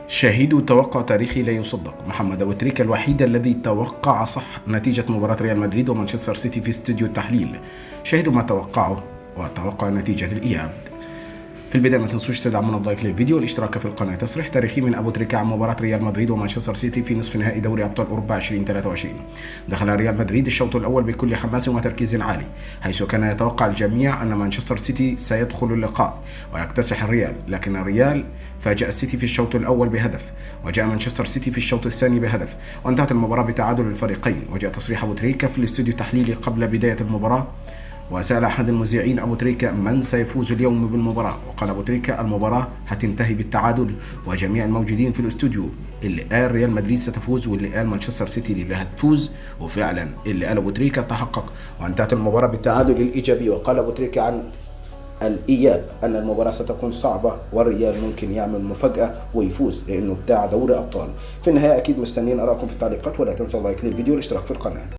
شاهدوا توقع تاريخي لا يصدق. محمد أبو تريكة الوحيد الذي توقع صح نتيجة مباراة ريال مدريد ومانشستر سيتي في استوديو التحليل. شاهدوا ما توقعه وتوقع نتيجة الإياب. في البداية ما تنسوش تدعمونا بلايك للفيديو والاشتراك في القناة. تصريح تاريخي من أبو تريكة عن مباراة ريال مدريد ومانشستر سيتي في نصف نهائي دوري أبطال أوروبا 2023. دخل ريال مدريد الشوط الأول بكل حماس وتركيز عالي، حيث كان يتوقع الجميع أن مانشستر سيتي سيدخل اللقاء ويكتسح الريال، لكن الريال فاجأ السيتي في الشوط الأول بهدف، وجاء مانشستر سيتي في الشوط الثاني بهدف، وانتهت المباراة بتعادل الفريقين. وجاء تصريح أبو تريكة في الاستوديو التحليلي قبل بداية المباراة، وسأل أحد المذيعين أبو تريكة من سيفوز اليوم بالمباراة، وقال أبو تريكة المباراة هتنتهي بالتعادل، وجميع الموجودين في الاستوديو اللي قال ريال مدريد ستفوز واللي قال مانشستر سيتي اللي هتفوز، وفعلا اللي قال أبو تريكة تحقق، وانتهت المباراة بالتعادل الإيجابي. وقال أبو تريكة عن الإياب أن المباراة ستكون صعبة والريال ممكن يعمل مفاجأة ويفوز لأنه بتاع دوري أبطال. في النهاية أكيد مستنيين آراءكم في التعليقات، ولا تنسوا لايك للفيديو والاشتراك في القناة.